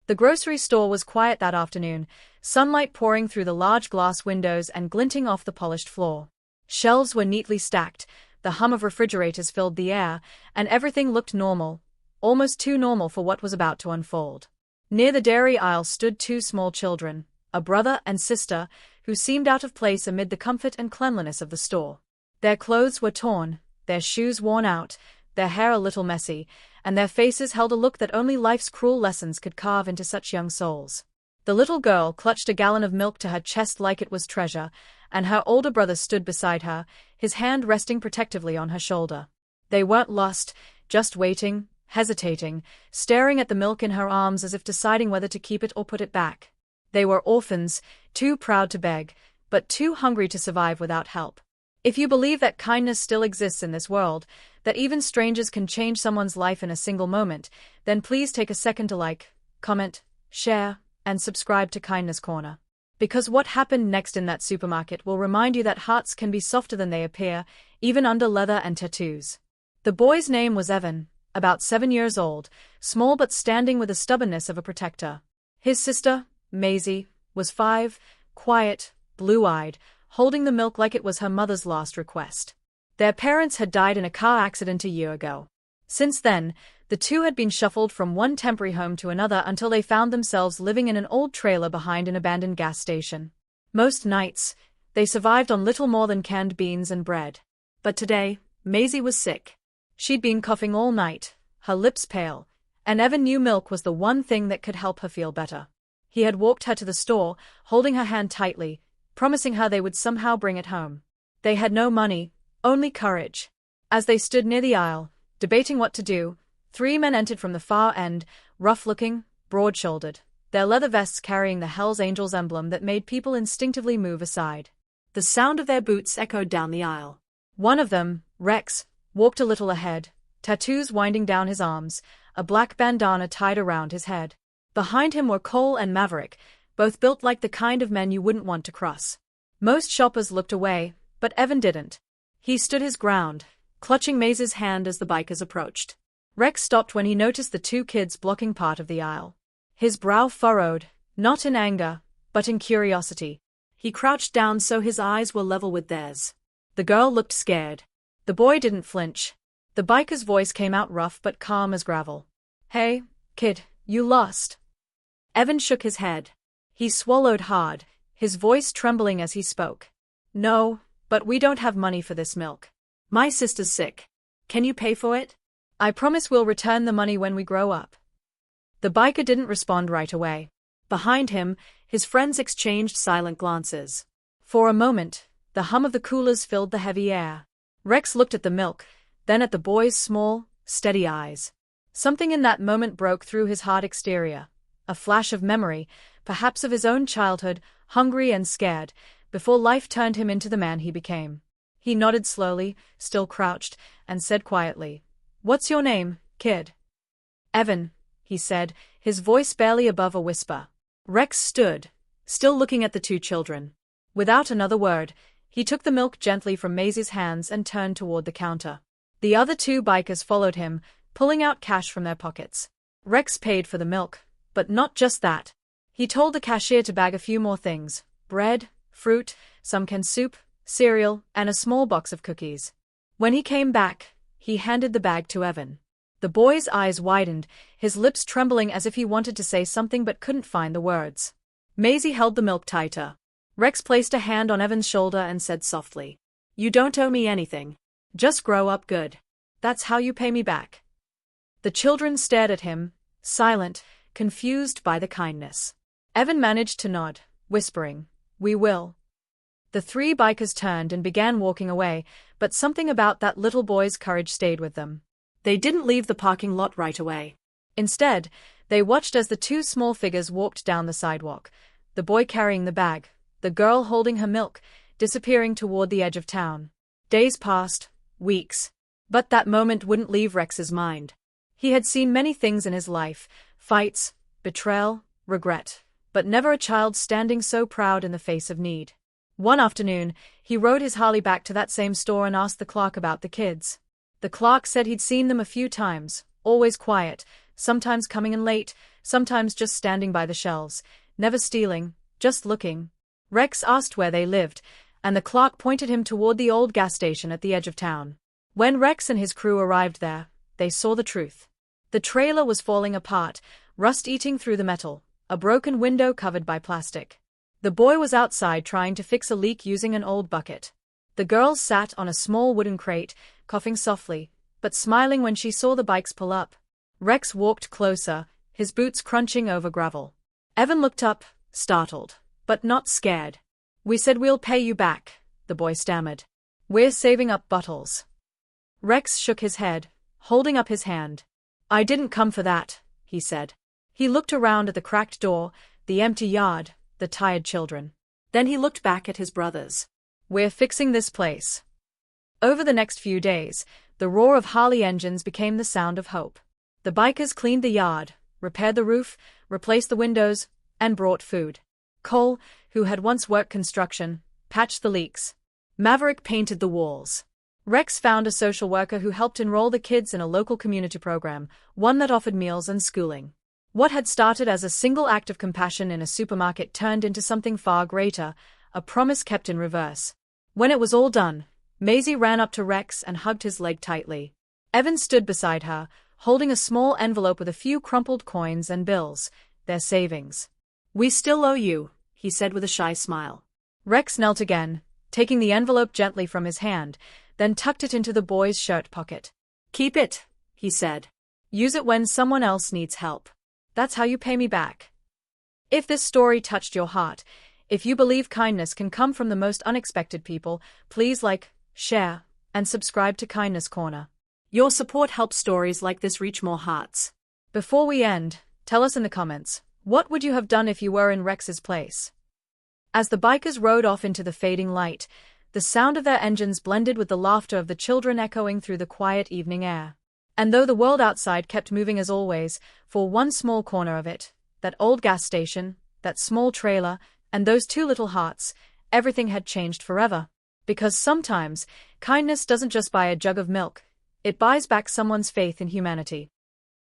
The grocery store was quiet that afternoon, sunlight pouring through the large glass windows and glinting off the polished floor. Shelves were neatly stacked, the hum of refrigerators filled the air, and everything looked normal, almost too normal for what was about to unfold. Near the dairy aisle stood two small children, a brother and sister, who seemed out of place amid the comfort and cleanliness of the store. Their clothes were torn, their shoes worn out, their hair a little messy, and their faces held a look that only life's cruel lessons could carve into such young souls. The little girl clutched a gallon of milk to her chest like it was treasure, and her older brother stood beside her, his hand resting protectively on her shoulder. They weren't lost, just waiting, hesitating, staring at the milk in her arms as if deciding whether to keep it or put it back. They were orphans, too proud to beg, but too hungry to survive without help. If you believe that kindness still exists in this world, that even strangers can change someone's life in a single moment, then please take a second to like, comment, share, and subscribe to Kindness Corner. Because what happened next in that supermarket will remind you that hearts can be softer than they appear, even under leather and tattoos. The boy's name was Evan, about 7 years old, small but standing with the stubbornness of a protector. His sister, Maisie, was 5, quiet, blue-eyed, holding the milk like it was her mother's last request. Their parents had died in a car accident a year ago. Since then, the two had been shuffled from one temporary home to another until they found themselves living in an old trailer behind an abandoned gas station. Most nights, they survived on little more than canned beans and bread. But today, Maisie was sick. She'd been coughing all night, her lips pale, and Evan knew milk was the one thing that could help her feel better. He had walked her to the store, holding her hand tightly, promising her they would somehow bring it home. They had no money, only courage. As they stood near the aisle, debating what to do, 3 men entered from the far end, rough-looking, broad-shouldered, their leather vests carrying the Hells Angels emblem that made people instinctively move aside. The sound of their boots echoed down the aisle. One of them, Rex, walked a little ahead, tattoos winding down his arms, a black bandana tied around his head. Behind him were Cole and Maverick, both built like the kind of men you wouldn't want to cross. Most shoppers looked away, but Evan didn't. He stood his ground, clutching Maisie's hand as the bikers approached. Rex stopped when he noticed the two kids blocking part of the aisle. His brow furrowed, not in anger, but in curiosity. He crouched down so his eyes were level with theirs. The girl looked scared. The boy didn't flinch. The biker's voice came out rough but calm as gravel. "Hey, kid, you lost." Evan shook his head. He swallowed hard, his voice trembling as he spoke. "No, but we don't have money for this milk. My sister's sick. Can you pay for it? I promise we'll return the money when we grow up." The biker didn't respond right away. Behind him, his friends exchanged silent glances. For a moment, the hum of the coolers filled the heavy air. Rex looked at the milk, then at the boy's small, steady eyes. Something in that moment broke through his hard exterior. A flash of memory, perhaps of his own childhood, hungry and scared, before life turned him into the man he became. He nodded slowly, still crouched, and said quietly, "What's your name, kid?" "Evan," he said, his voice barely above a whisper. Rex stood, still looking at the two children. Without another word, he took the milk gently from Maisie's hands and turned toward the counter. The other two bikers followed him, pulling out cash from their pockets. Rex paid for the milk, but not just that. He told the cashier to bag a few more things: bread, fruit, some canned soup, cereal, and a small box of cookies. When he came back, he handed the bag to Evan. The boy's eyes widened, his lips trembling as if he wanted to say something but couldn't find the words. Maisie held the milk tighter. Rex placed a hand on Evan's shoulder and said softly, "You don't owe me anything. Just grow up good. That's how you pay me back." The children stared at him, silent, confused by the kindness. Evan managed to nod, whispering, "We will." The three bikers turned and began walking away, but something about that little boy's courage stayed with them. They didn't leave the parking lot right away. Instead, they watched as the two small figures walked down the sidewalk, the boy carrying the bag, the girl holding her milk, disappearing toward the edge of town. Days passed, weeks. But that moment wouldn't leave Rex's mind. He had seen many things in his life: fights, betrayal, regret, but never a child standing so proud in the face of need. One afternoon, he rode his Harley back to that same store and asked the clerk about the kids. The clerk said he'd seen them a few times, always quiet, sometimes coming in late, sometimes just standing by the shelves, never stealing, just looking. Rex asked where they lived, and the clerk pointed him toward the old gas station at the edge of town. When Rex and his crew arrived there, they saw the truth. The trailer was falling apart, rust eating through the metal, a broken window covered by plastic. The boy was outside trying to fix a leak using an old bucket. The girl sat on a small wooden crate, coughing softly, but smiling when she saw the bikes pull up. Rex walked closer, his boots crunching over gravel. Evan looked up, startled, but not scared. "We said we'll pay you back," the boy stammered. "We're saving up bottles." Rex shook his head, holding up his hand. "I didn't come for that," he said. He looked around at the cracked door, the empty yard, the tired children. Then he looked back at his brothers. "We're fixing this place." Over the next few days, the roar of Harley engines became the sound of hope. The bikers cleaned the yard, repaired the roof, replaced the windows, and brought food. Cole, who had once worked construction, patched the leaks. Maverick painted the walls. Rex found a social worker who helped enroll the kids in a local community program, one that offered meals and schooling. What had started as a single act of compassion in a supermarket turned into something far greater, a promise kept in reverse. When it was all done, Maisie ran up to Rex and hugged his leg tightly. Evan stood beside her, holding a small envelope with a few crumpled coins and bills, their savings. "We still owe you," he said with a shy smile. Rex knelt again, taking the envelope gently from his hand, then tucked it into the boy's shirt pocket. "Keep it," he said. "Use it when someone else needs help. That's how you pay me back." If this story touched your heart, if you believe kindness can come from the most unexpected people, please like, share, and subscribe to Kindness Corner. Your support helps stories like this reach more hearts. Before we end, tell us in the comments, what would you have done if you were in Rex's place? As the bikers rode off into the fading light, the sound of their engines blended with the laughter of the children echoing through the quiet evening air. And though the world outside kept moving as always, for one small corner of it, that old gas station, that small trailer, and those two little hearts, everything had changed forever. Because sometimes, kindness doesn't just buy a jug of milk, it buys back someone's faith in humanity.